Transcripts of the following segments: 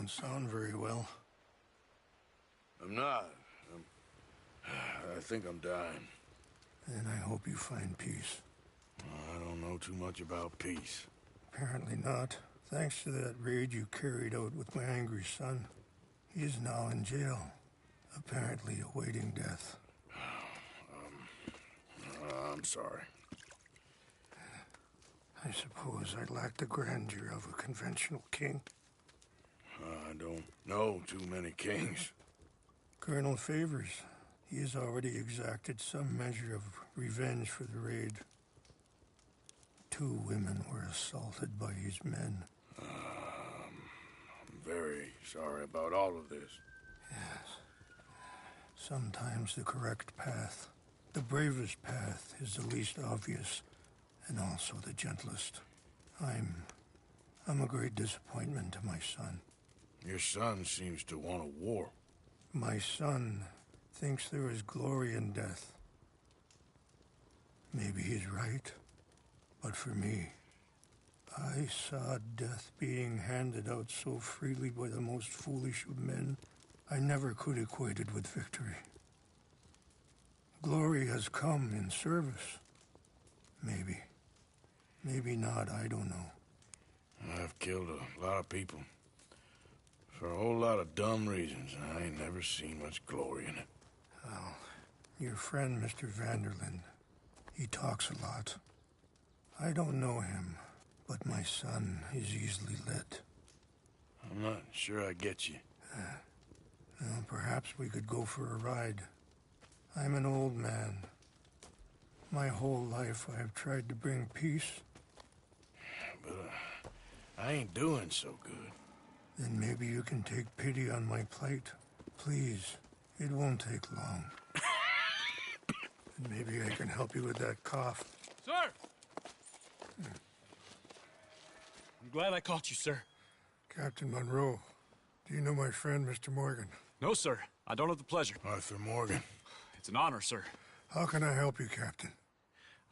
don't sound very well. I'm not. I think I'm dying. And I hope you find peace. I don't know too much about peace. Apparently not. Thanks to that raid you carried out with my angry son. He is now in jail, apparently awaiting death. I'm sorry. I suppose I lack the grandeur of a conventional king. I don't know too many kings. Colonel Favors. He has already exacted some measure of revenge for the raid. 2 women were assaulted by his men. I'm very sorry about all of this. Yes. Sometimes the correct path, the bravest path, is the least obvious, and also the gentlest. I'm a great disappointment to my son. Your son seems to want a war. My son thinks there is glory in death. Maybe he's right, but for me, I saw death being handed out so freely by the most foolish of men, I never could equate it with victory. Glory has come in service. Maybe. Maybe not, I don't know. I've killed a lot of people. For a whole lot of dumb reasons, and I ain't never seen much glory in it. Well, your friend, Mr. Vanderlyn, he talks a lot. I don't know him, but my son is easily led. I'm not sure I get you. Well, perhaps we could go for a ride. I'm an old man. My whole life I have tried to bring peace. But I ain't doing so good. Then maybe you can take pity on my plight. Please, it won't take long. And maybe I can help you with that cough. Sir! I'm glad I caught you, sir. Captain Monroe, do you know my friend, Mr. Morgan? No, sir. I don't have the pleasure. Arthur Morgan. It's an honor, sir. How can I help you, Captain?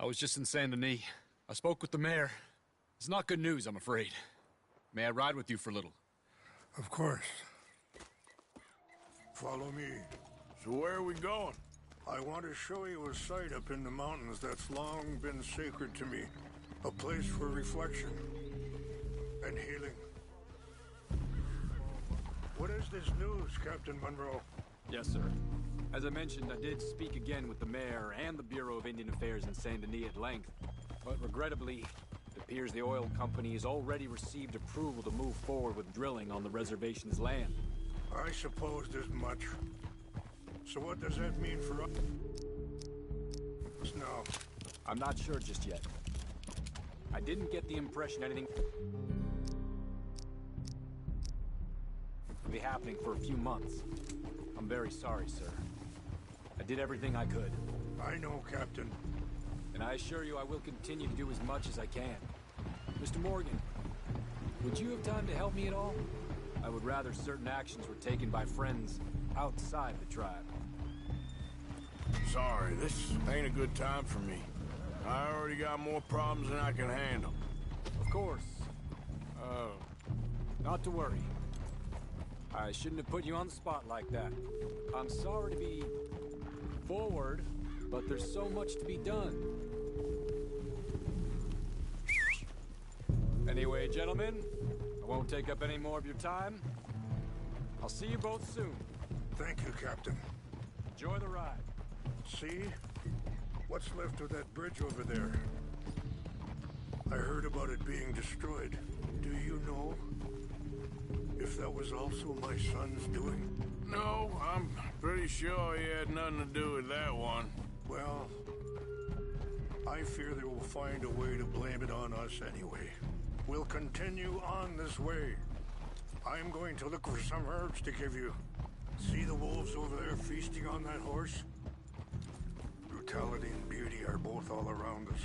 I was just in Saint Denis. I spoke with the mayor. It's not good news, I'm afraid. May I ride with you for a little? Of course. Follow me. So where are we going? I want to show you a site up in the mountains that's long been sacred to me. A place for reflection and healing. What is this news, Captain Monroe? Yes, sir. As I mentioned, I did speak again with the mayor and the Bureau of Indian Affairs in Saint Denis at length. But regrettably, it appears the oil company has already received approval to move forward with drilling on the reservation's land. I supposed as much. So what does that mean for us now? I'm not sure just yet. I didn't get the impression anything will be happening for a few months. I'm very sorry, sir. I did everything I could. I know, Captain. And I assure you I will continue to do as much as I can. Mr. Morgan, would you have time to help me at all? I would rather certain actions were taken by friends outside the tribe. Sorry, this ain't a good time for me. I already got more problems than I can handle. Of course. Not to worry. I shouldn't have put you on the spot like that. I'm sorry to be forward, but there's so much to be done. Anyway, gentlemen, I won't take up any more of your time. I'll see you both soon. Thank you, Captain. Enjoy the ride. See? What's left of that bridge over there? I heard about it being destroyed. Do you know if that was also my son's doing? No, I'm pretty sure he had nothing to do with that one. Well, I fear they will find a way to blame it on us anyway. We'll continue on this way. I'm going to look for some herbs to give you. See the wolves over there feasting on that horse? Brutality and beauty are both all around us.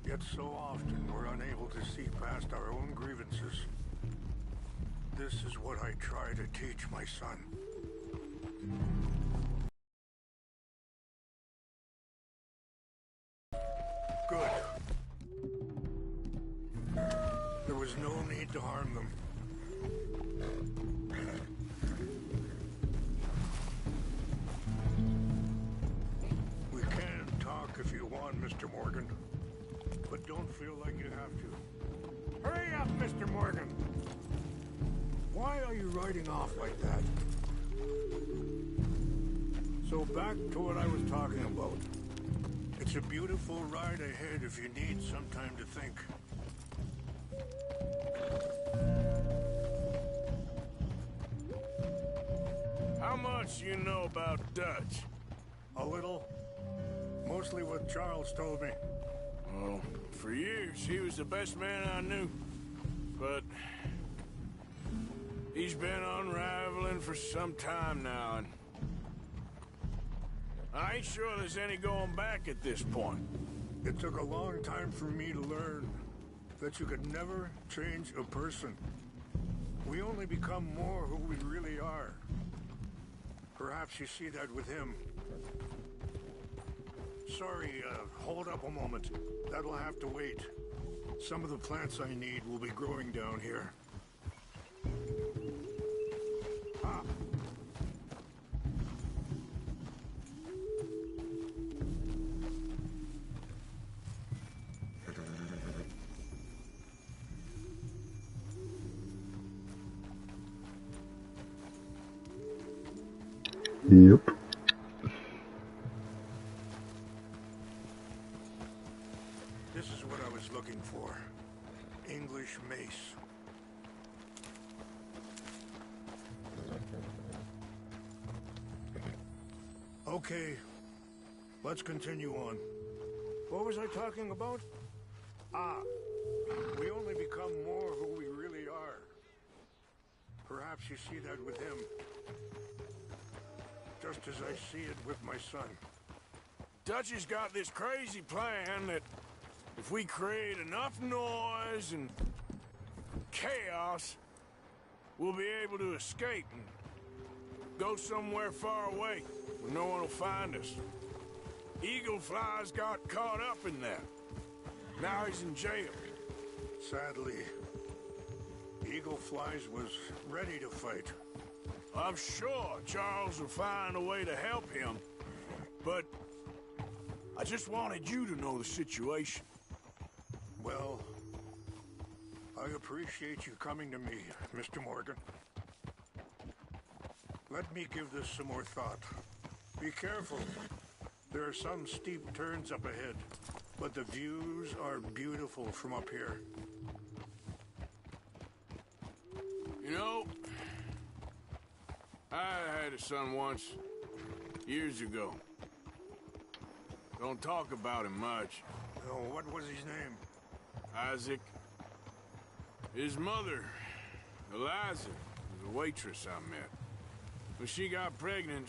Yet so often we're unable to see past our own grievances. This is what I try to teach my son. Good. There was no need to harm them. Mr. Morgan. But don't feel like you have to. Hurry up, Mr. Morgan! Why are you riding off like that? So back to what I was talking about. It's a beautiful ride ahead if you need some time to think. How much you know about Dutch? A little. Mostly what Charles told me. Well, for years, he was the best man I knew. But he's been unraveling for some time now, and I ain't sure there's any going back at this point. It took a long time for me to learn that you could never change a person. We only become more who we really are. Perhaps you see that with him. Sorry, hold up a moment. That'll have to wait. Some of the plants I need will be growing down here. Ah. Yep. This is what I was looking for. English mace. Okay, let's continue on. What was I talking about? Ah, we only become more who we really are. Perhaps you see that with him. Just as I see it with my son. Dutch has got this crazy plan that if we create enough noise and chaos, we'll be able to escape and go somewhere far away where no one will find us. Eagle Fly's got caught up in that. Now he's in jail. Sadly, Eagle Flies was ready to fight. I'm sure Charles will find a way to help him, but I just wanted you to know the situation. Well, I appreciate you coming to me, Mr. Morgan. Let me give this some more thought. Be careful. There are some steep turns up ahead, but the views are beautiful from up here. You know, I had a son once, years ago. Don't talk about him much. Oh, what was his name? Isaac. His mother, Eliza, was a waitress I met. When she got pregnant,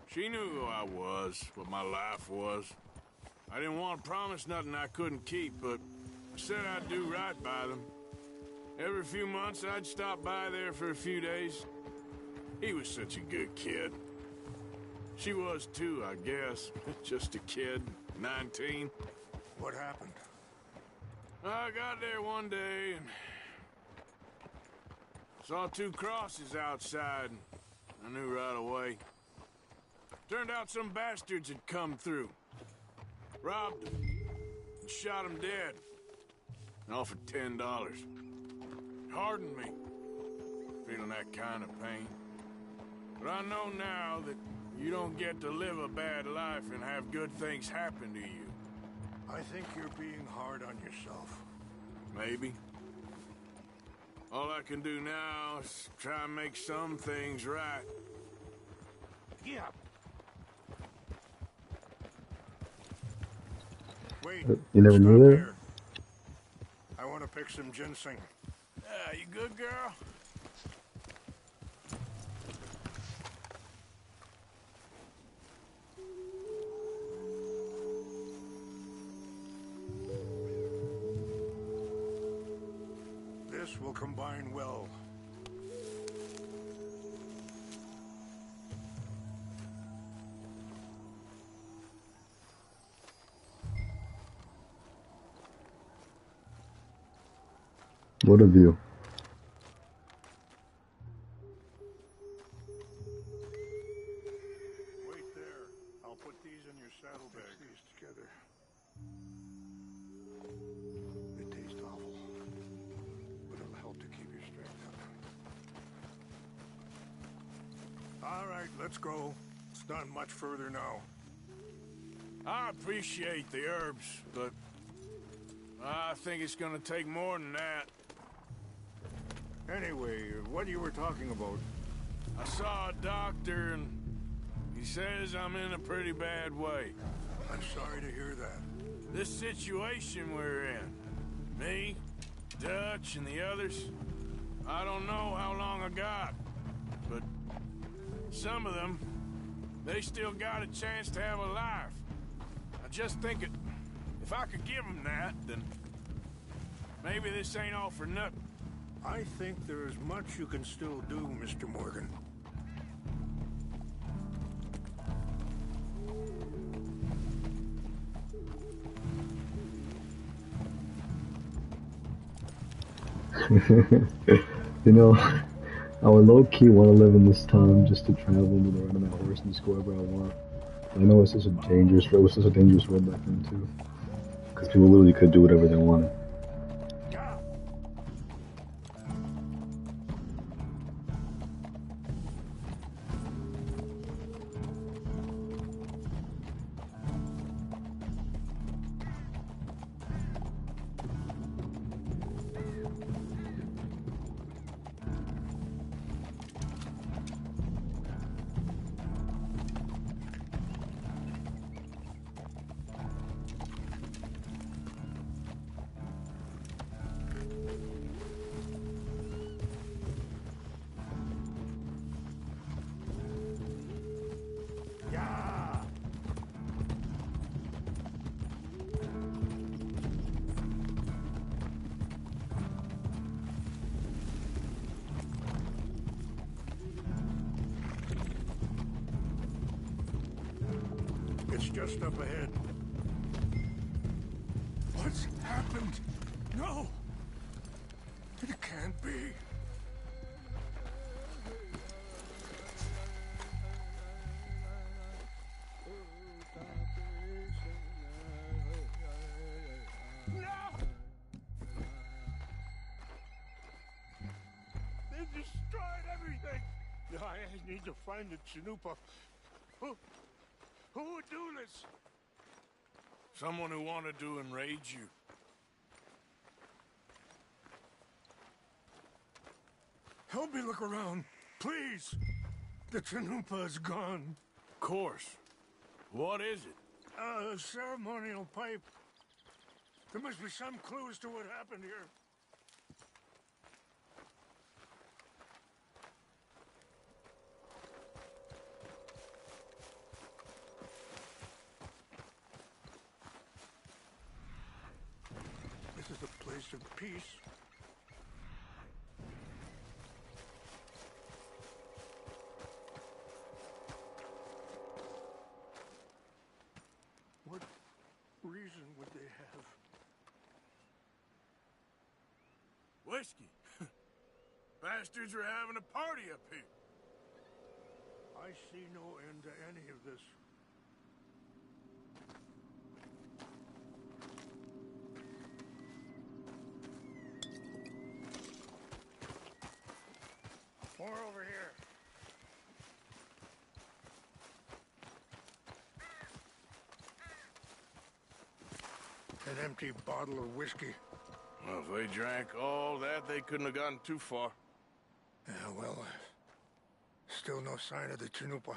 she knew who I was, what my life was. I didn't want to promise nothing I couldn't keep, but I said I'd do right by them. Every few months, I'd stop by there for a few days. He was such a good kid. She was too, I guess. Just a kid, 19. What happened? I got there one day and saw two crosses outside. I knew right away. Turned out some bastards had come through. Robbed him and shot him dead. And offered $10. Hardened me, feeling that kind of pain. But I know now that you don't get to live a bad life and have good things happen to you. I think you're being hard on yourself. Maybe. All I can do now is try and make some things right. Yeah. Wait. You never stop knew that? there. I want to pick some ginseng. Yeah, you good, girl? This will combine well. What a view. Wait there. I'll put these in your saddlebag. These together. It tastes awful, but it'll help to keep your strength up. All right, let's go. It's not much further now. I appreciate the herbs, but I think it's gonna take more than that. Anyway, what you were talking about? I saw a doctor and he says I'm in a pretty bad way. I'm sorry to hear that. This situation we're in, me, Dutch, and the others, I don't know how long I got, but some of them, they still got a chance to have a life. I just think if I could give them that, then maybe this ain't all for nothing. I think there is much you can still do, Mr. Morgan. You know, I would low-key want to live in this town just to travel and move around on my horse and just go wherever I want. I know it's such a dangerous road. It was such a dangerous road back then too, because people literally could do whatever they wanted. It's just up ahead. What's happened? No! It can't be. No! They destroyed everything! I need to find the Chanupa. Who would do this? Someone who wanted to enrage you. Help me look around, please. The Chanupa is gone. Of course. What is it? A ceremonial pipe. There must be some clues to what happened here. This is a place of peace. What reason would they have? Whiskey. Bastards are having a party up here. I see no end to any of this. More over here. An empty bottle of whiskey. Well, if they drank all that, they couldn't have gotten too far. Yeah, well, still no sign of the Chanupa.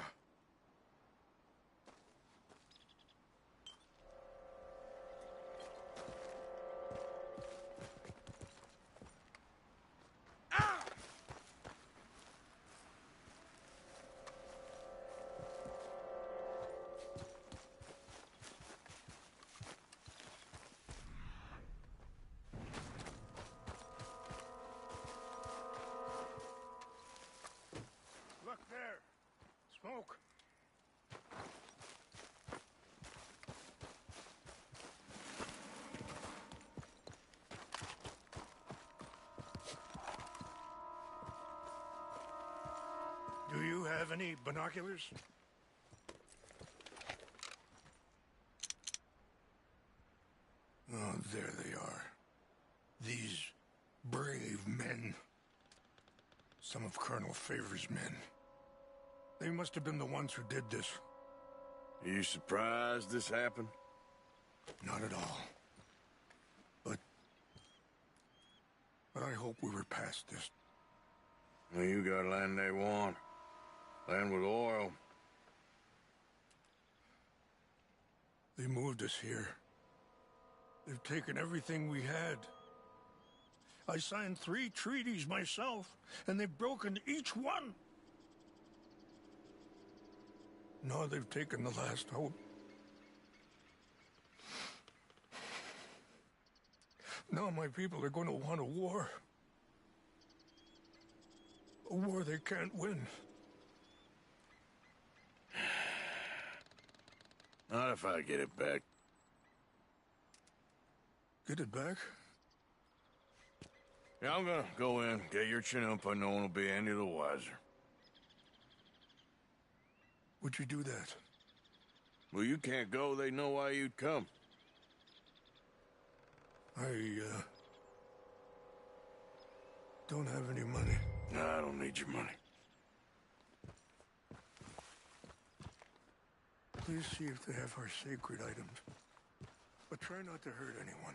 Look there. Smoke. Do you have any binoculars? There they are. These brave men. Some of Colonel Favor's men. They must have been the ones who did this. Are you surprised this happened? Not at all. But I hope we were past this. Well, you got land they want. Land with oil. They moved us here. They've taken everything we had. I signed 3 treaties myself, and they've broken each one. Now they've taken the last hope. Now my people are going to want a war. A war they can't win. Not if I get it back. Get it back? Yeah, I'm gonna go in, get your Chinook, but no one will be any the wiser. Would you do that? Well, you can't go, they know why you'd come. I don't have any money. No, I don't need your money. Please see if they have our sacred items. But try not to hurt anyone.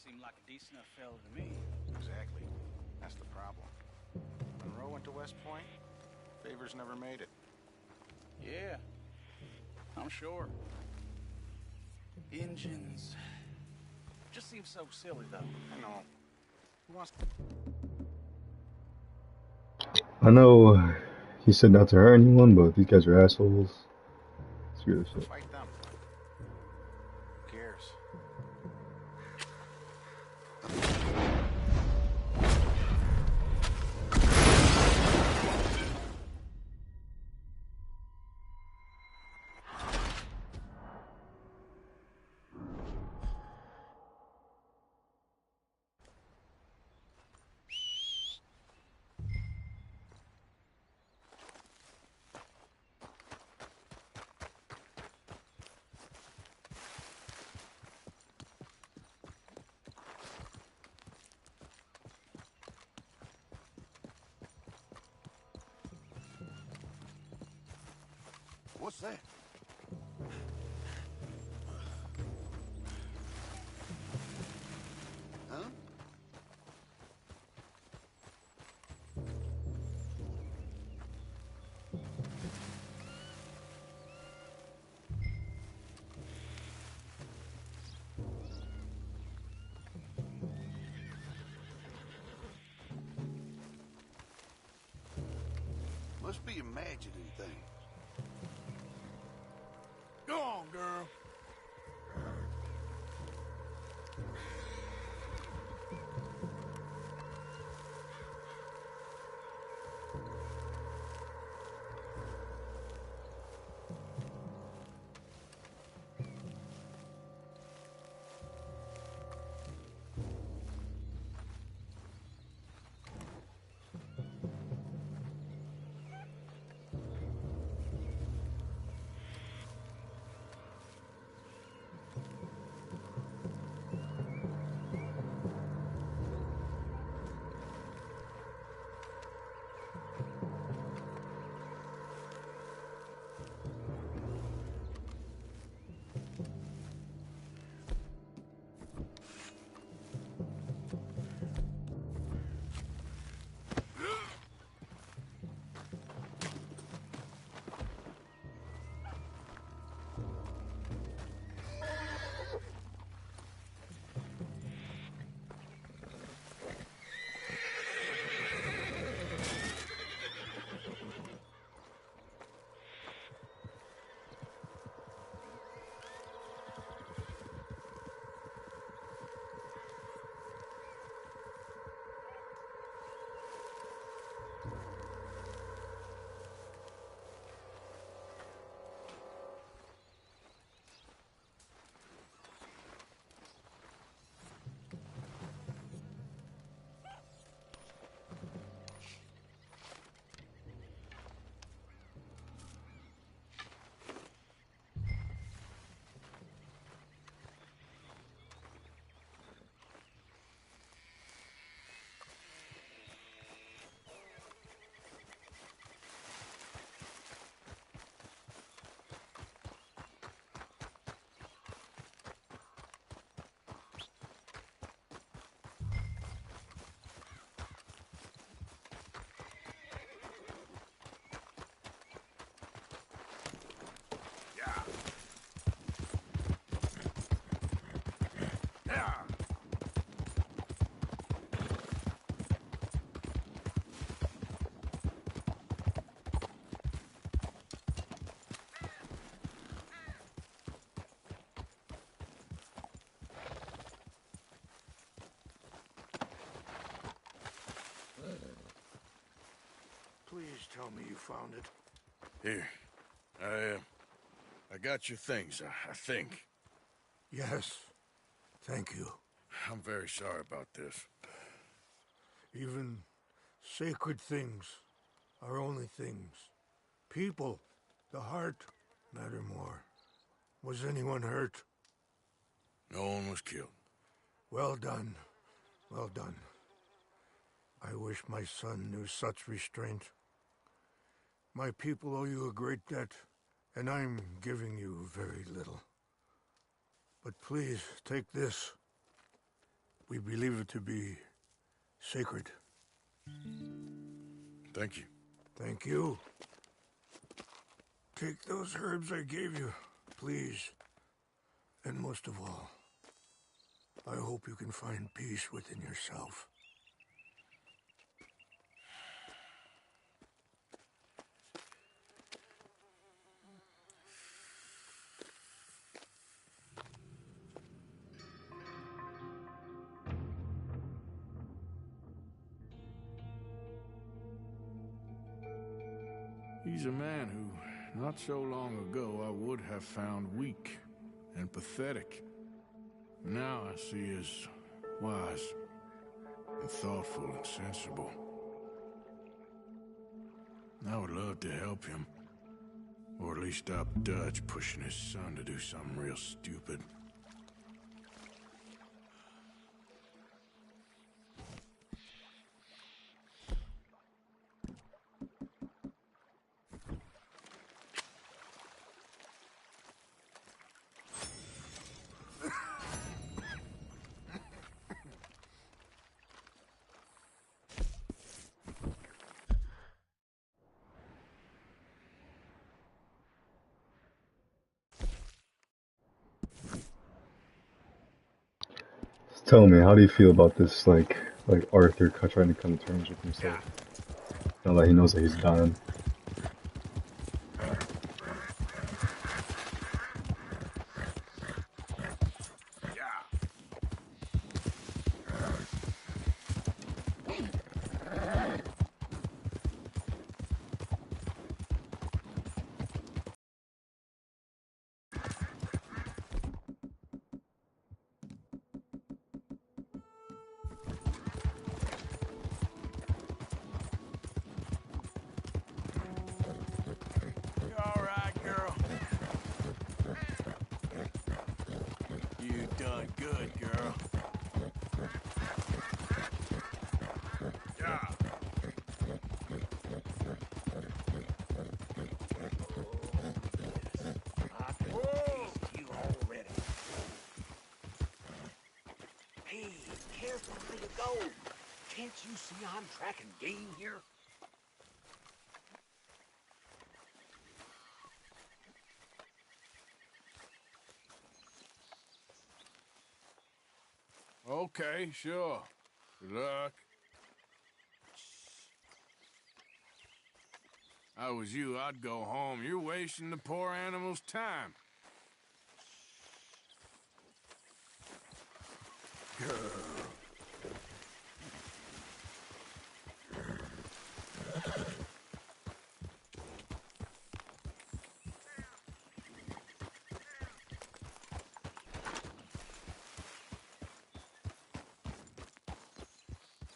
Seemed like a decent enough fella to me. Exactly. That's the problem. Monroe went to West Point. Favors never made it. Yeah, I'm sure. Engines. Just seems so silly, though. I know. Who wants I know he said not to hurt anyone, but these guys are assholes. Screw this to shit. fight them? Who cares? What's that? Huh? Must be imagining things. Go on, girl. Please tell me you found it. Here. I got your things, I think. Yes. Thank you. I'm very sorry about this. Even sacred things are only things. People, the heart, matter more. Was anyone hurt? No one was killed. Well done. Well done. I wish my son knew such restraint. My people owe you a great debt, and I'm giving you very little. But please, take this. We believe it to be sacred. Thank you. Thank you. Take those herbs I gave you, please. And most of all, I hope you can find peace within yourself. He's a man who, not so long ago, I would have found weak and pathetic. Now I see as wise and thoughtful and sensible. I would love to help him. Or at least stop Dutch pushing his son to do something real stupid. Tell me, how do you feel about this, like Arthur trying to come to terms with himself? Now that he knows that he's dying. You all right, girl? You done good, girl. Yeah. You already. Hey, careful where you go. Can't you see I'm tracking game here? Okay, sure. Good luck. If I was you, I'd go home. You're wasting the poor animal's time.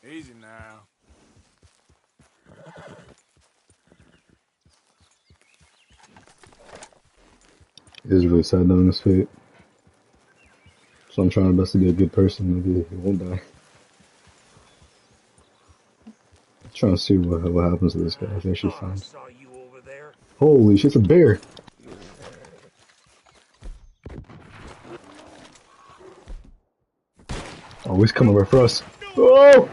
Easy now. It is really sad knowing his fate. So I'm trying my best to be a good person. Maybe he won't die. Trying to see what happens to this guy. I think she Thought I finds. saw you over there. Holy shit, it's a bear! Oh, he's coming right for us. Oh!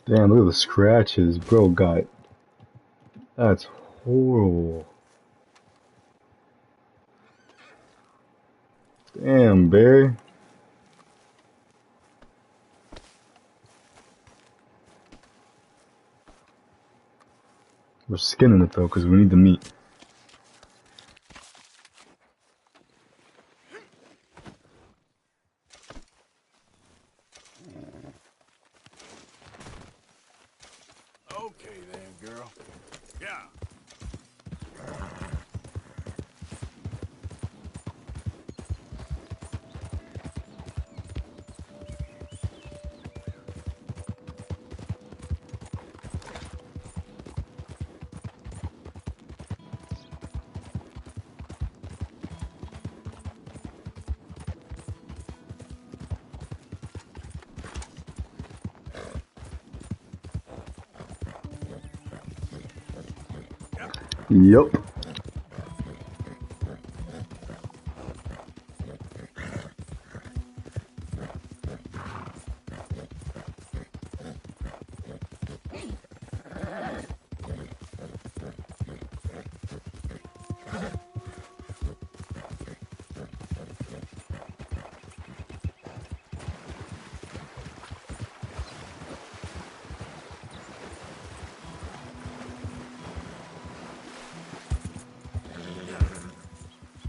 Damn, look at the scratches. Bro got... That's horrible. Damn, Barry. We're skinning it though, because we need the meat. Okay then, girl. Yeah. Yup.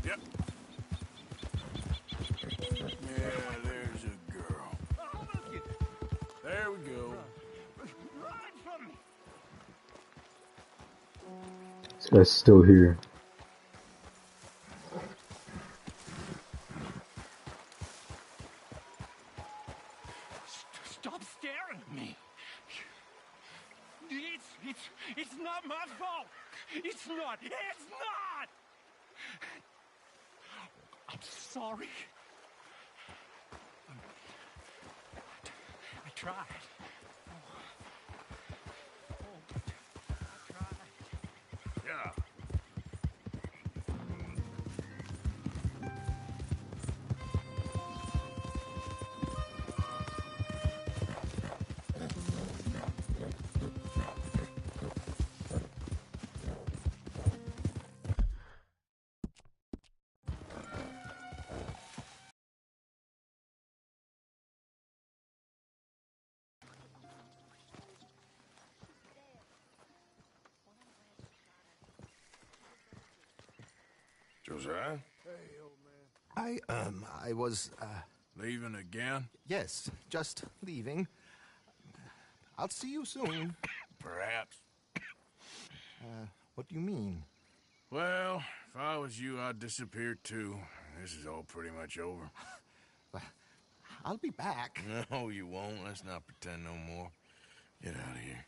Yep. Yeah, there's a girl. There we go. This guy's still here. Stop staring at me. It's not my fault. It's not. It's not. I'm sorry. I tried. I tried. Yeah. Josiah? I was, Leaving again? yes, just leaving. I'll see you soon. Perhaps. What do you mean? Well, if I was you, I'd disappear too. This is all pretty much over. I'll be back. No, you won't. Let's not pretend no more. Get out of here.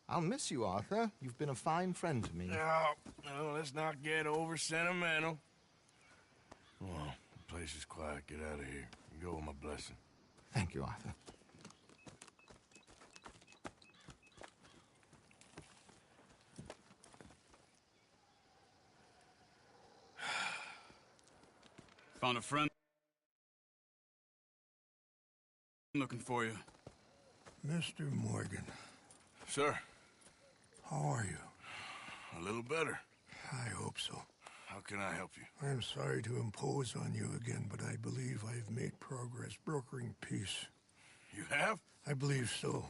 I'll miss you, Arthur. You've been a fine friend to me. No, let's not get over sentimental. Well, the place is quiet. Get out of here. You go with my blessing. Thank you, Arthur. Found a friend looking for you. Mr. Morgan, Sir, how are you? a little better. I hope so. How can I help you? I'm sorry to impose on you again, but I believe I've made progress brokering peace. You have? I believe so.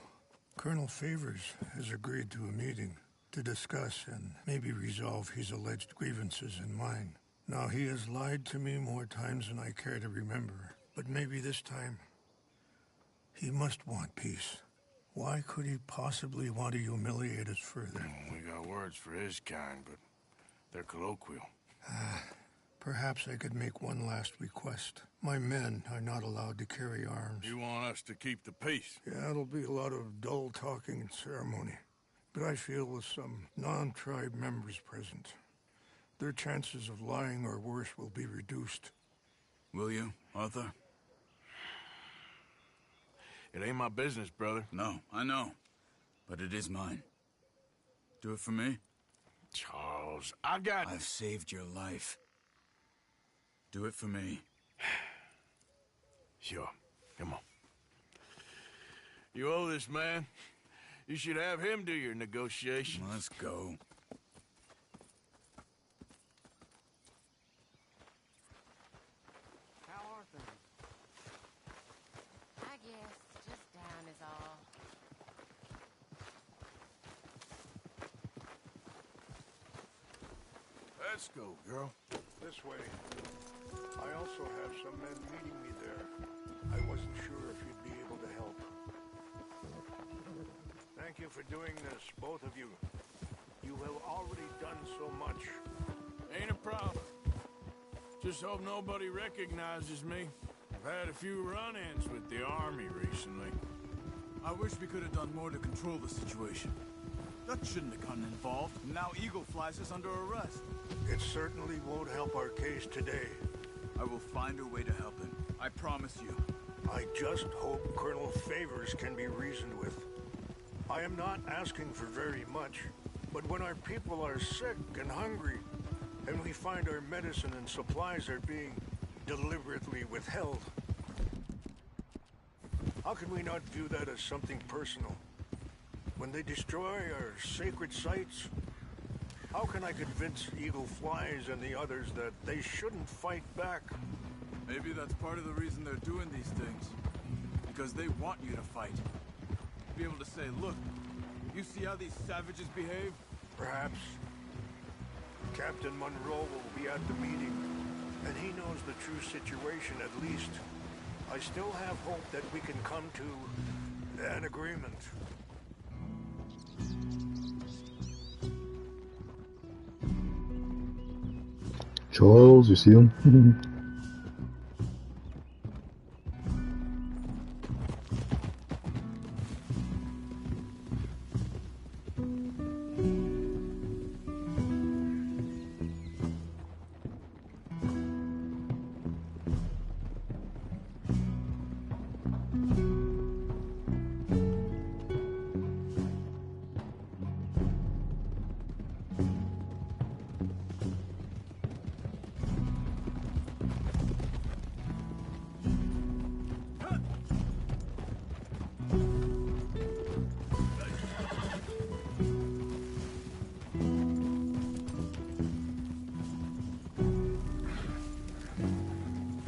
Colonel Favors has agreed to a meeting to discuss and maybe resolve his alleged grievances and mine. Now, he has lied to me more times than I care to remember, but maybe this time he must want peace. Why could he possibly want to humiliate us further? We got words for his kind, but they're colloquial. Perhaps I could make one last request. My men are not allowed to carry arms. You want us to keep the peace? Yeah, it'll be a lot of dull talking and ceremony. But I feel with some non-tribe members present, their chances of lying or worse will be reduced. Will you, Arthur? It ain't my business, brother. No, I know. But it is mine. Do it for me? Charles, I've saved your life. Do it for me. Sure. Come on. You owe this man. You should have him do your negotiations. Let's go. How are things? I guess just down is all. Let's go, girl. This way. I also have some men meeting me there. I wasn't sure if you'd be able to help. Thank you for doing this, both of you. You have already done so much. Ain't a problem. Just hope nobody recognizes me. I've had a few run-ins with the army recently. I wish we could have done more to control the situation. Dutch shouldn't have gotten involved. Now Eagle flies us under arrest. It certainly won't help our case today. I will find a way to help him. I promise you. I just hope Colonel Favors can be reasoned with. I am not asking for very much, but when our people are sick and hungry, and we find our medicine and supplies are being deliberately withheld, how can we not view that as something personal? When they destroy our sacred sites, how can I convince Eagle Flies and the others that they shouldn't fight back? Maybe that's part of the reason they're doing these things. Because they want you to fight. Be able to say, look, you see how these savages behave? Perhaps. Captain Monroe will be at the meeting, and he knows the true situation at least. I still have hope that we can come to an agreement. Charles, you see him?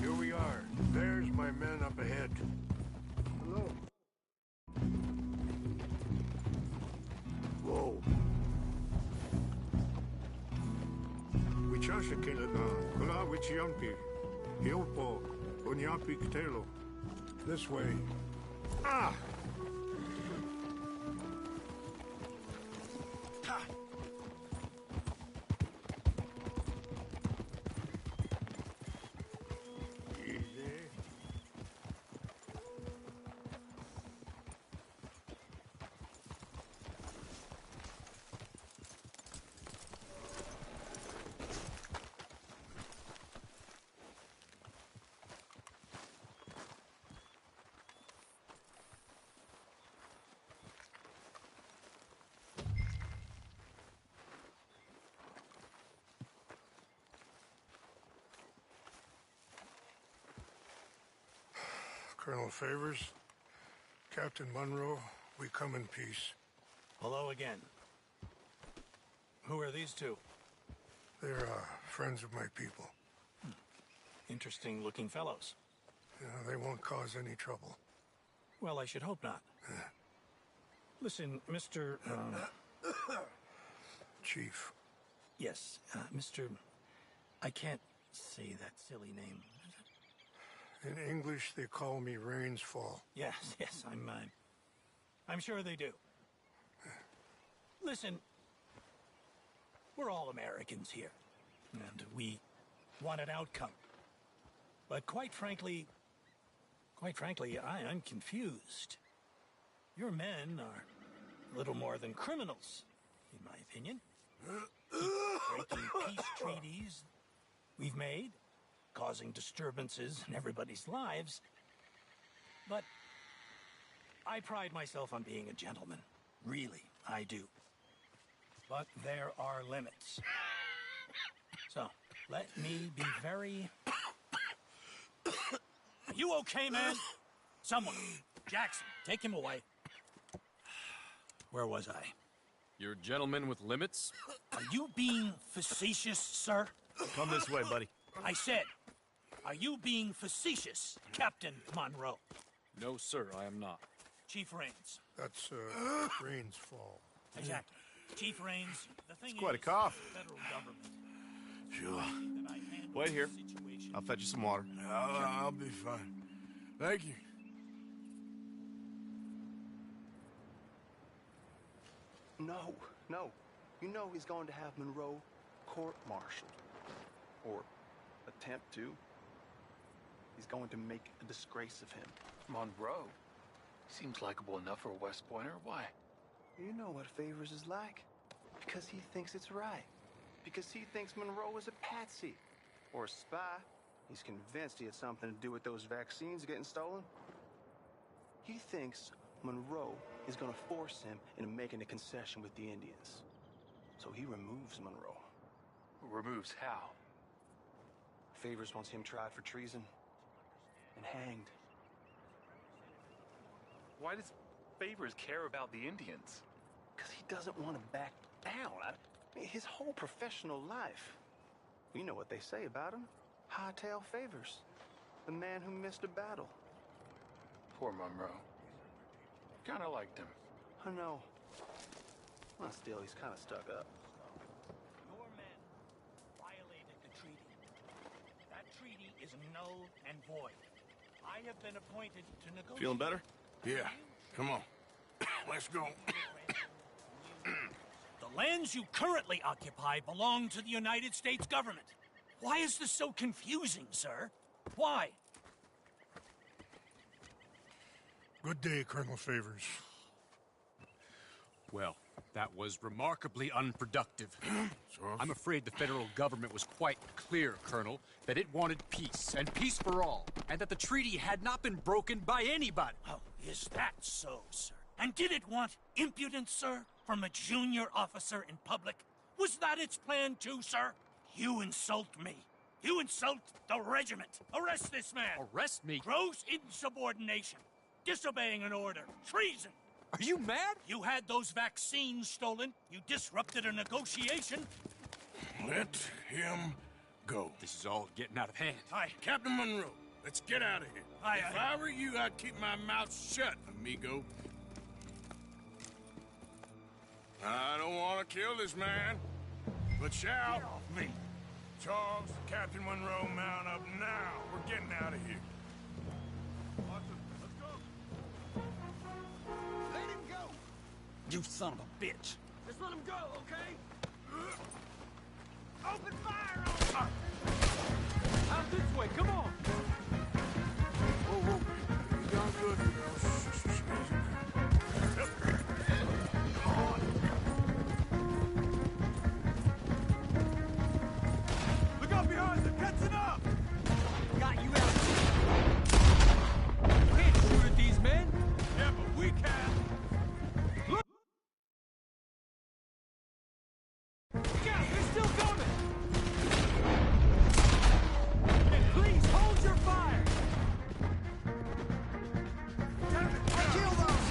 Here we are. There's my men up ahead. Hello. Whoa. Wichasha Kilana, Kula Wichiampi, Hilpo, Unyapi Ktelo. This way. Ah! Colonel Favors, Captain Monroe, we come in peace. Hello again. Who are these two? They're friends of my people. Interesting looking fellows. They won't cause any trouble. Well, I should hope not. Listen, Mr. Chief. Yes, Mr. I can't say that silly name. In English, they call me Rainsfall. Yes, I'm sure they do. Listen, we're all Americans here, and we want an outcome. But quite frankly, I'm confused. Your men are a little more than criminals, in my opinion. Keep breaking peace treaties we've made, causing disturbances in everybody's lives. But I pride myself on being a gentleman. Really, I do. But there are limits. So, let me be very... You okay, man? Someone. Jackson, take him away. Where was I? You're a gentleman with limits? Are you being facetious, sir? Come this way, buddy. I said, are you being facetious, Captain Monroe? No, sir, I am not. Chief Raines. That's, Rain's fault. Exactly. Chief Raines, the thing It's quite a is, cough. the federal government. Sure. that I handle Wait here. the situation. I'll fetch you some water. I'll be fine. Thank you. No, no. You know he's going to have Monroe court-martialed. Or attempt to. He's going to make a disgrace of him. Monroe? Seems likable enough for a West Pointer. Why? You know what Favors is like. Because he thinks it's right. Because he thinks Monroe is a patsy. Or a spy. He's convinced he had something to do with those vaccines getting stolen. He thinks Monroe is going to force him into making a concession with the Indians. So he removes Monroe. Removes how? Favors wants him tried for treason and hanged. Why does Favors care about the Indians? Because he doesn't want to back down. I mean, his whole professional life. You know what they say about him. Hightail Favors. The man who missed a battle. Poor Monroe. Kinda liked him. I know. Well, still, he's kind of stuck up. Your men violated the treaty. That treaty is null and void. I have been appointed to negotiate. Feeling better? Yeah, come on. Let's go. The lands you currently occupy belong to the United States government. Why is this so confusing, sir? Why? Good day, Colonel Favors. Well, that was remarkably unproductive. I'm afraid the federal government was quite clear, Colonel, that it wanted peace, and peace for all, and that the treaty had not been broken by anybody. Oh, is that so, sir? And did it want impudence, sir, from a junior officer in public? Was that its plan too, sir? You insult me. You insult the regiment. Arrest this man. Arrest me? Gross insubordination. Disobeying an order. Treason. Are you mad? You had those vaccines stolen. You disrupted a negotiation. Let him go. This is all getting out of hand. Captain Monroe, let's get out of here. If I were you, I'd keep my mouth shut, amigo. I don't want to kill this man, but shall. Get off me. Charles, Captain Monroe, mount up now. We're getting out of here. Let's go. Let him go! You son of a bitch. Just let him go, okay? Open fire on him! Out this way, come on! Whoa. You done good, Look out behind them! Catching up! Got you out. You can't shoot at these men. Yeah, but we can! Look! Yeah, they're still coming! And please hold your fire! Kill those!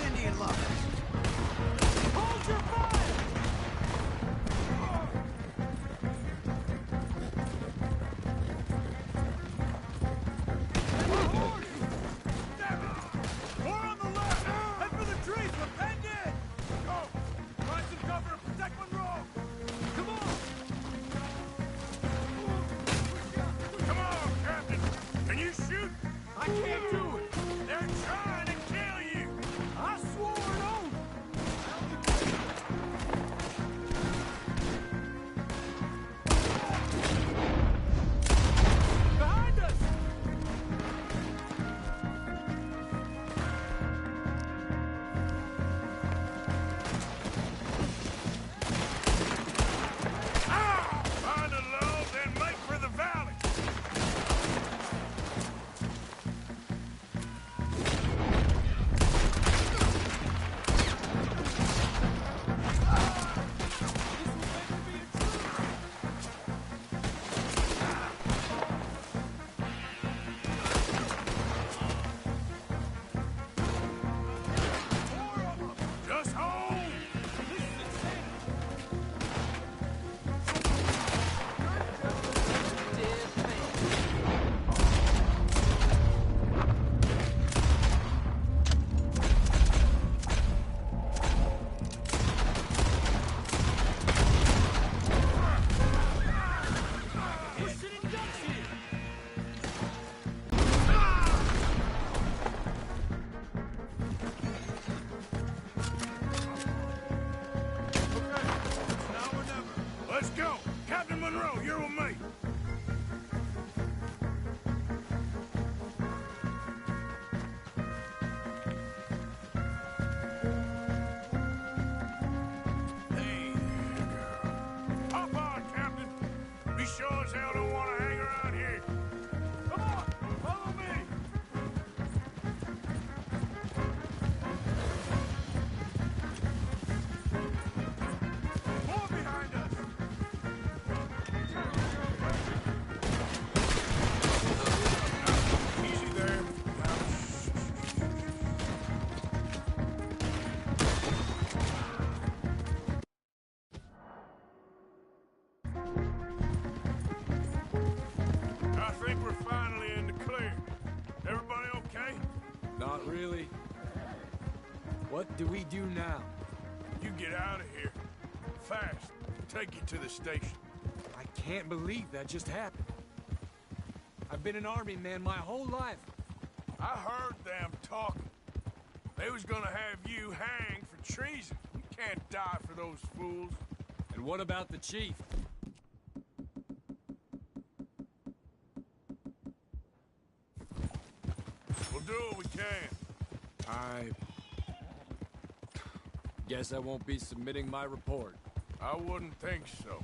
Monroe, you're with me. Hey there, girl. Hop on, Captain. We sure as hell don't want to hang around here. Come on, follow me. More behind us. Easy there. I think we're finally in the clear. Everybody okay? Not really. What do we do now? You get out of here. Fast. Take you to the station. I can't believe that just happened. I've been an army man my whole life. I heard them talking. They was gonna have you hanged for treason. You can't die for those fools. And what about the chief? We'll do what we can. I guess I won't be submitting my report. I wouldn't think so.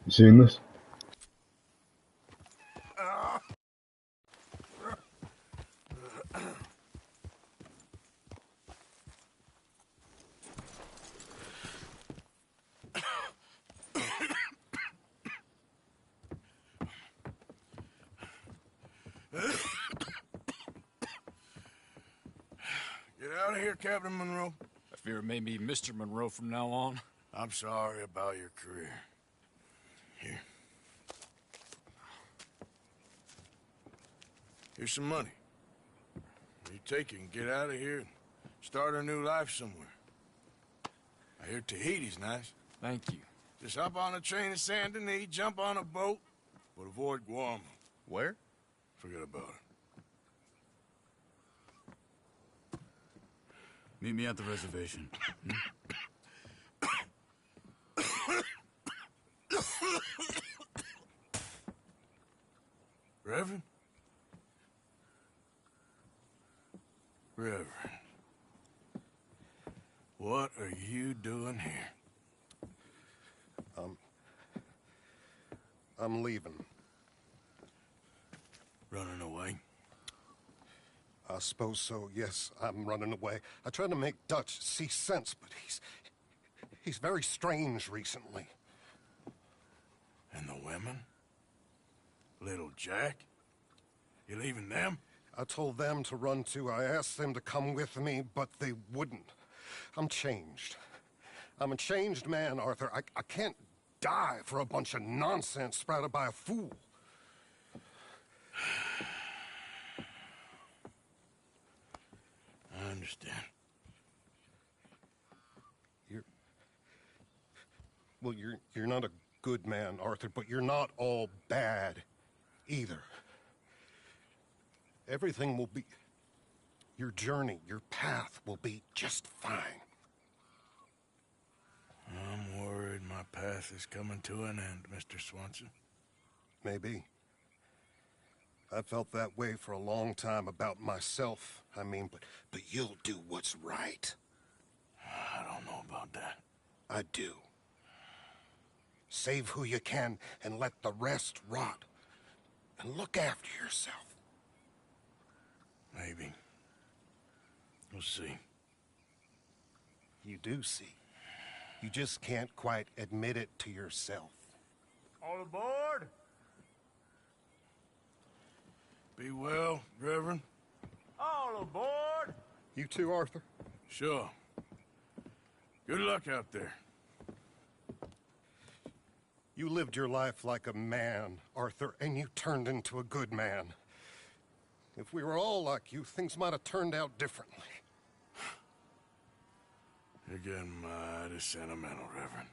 You seen this? Get out of here, Captain Monroe. I fear it may be Mr. Monroe from now on. I'm sorry about your career. Here. Here's some money. You take it and get out of here and start a new life somewhere. I hear Tahiti's nice. Thank you. Just hop on a train to Saint Denis, jump on a boat, but avoid Guam. Where? Forget about it. Meet me at the reservation. Reverend? Reverend. What are you doing here? I'm leaving. Running away? I suppose so, yes. I'm running away. I tried to make Dutch see sense, but he's very strange recently. And the women? Little Jack? You leaving them? I told them to run too. I asked them to come with me, but they wouldn't. I'm changed. I'm a changed man, Arthur. I can't die for a bunch of nonsense sprouted by a fool. I understand. You're not a good man, Arthur, but you're not all bad either. Everything will be... Your journey, your path will be just fine. I'm worried my path is coming to an end, Mr. Swanson. Maybe. I felt that way for a long time about myself, I mean, but you'll do what's right. I don't know about that. I do. Save who you can and let the rest rot. And look after yourself. Maybe. We'll see. You do see. You just can't quite admit it to yourself. All aboard! Be well, Reverend. All aboard! You too, Arthur? Sure. Good luck out there. You lived your life like a man, Arthur, and you turned into a good man. If we were all like you, things might have turned out differently. You're getting mighty sentimental, Reverend.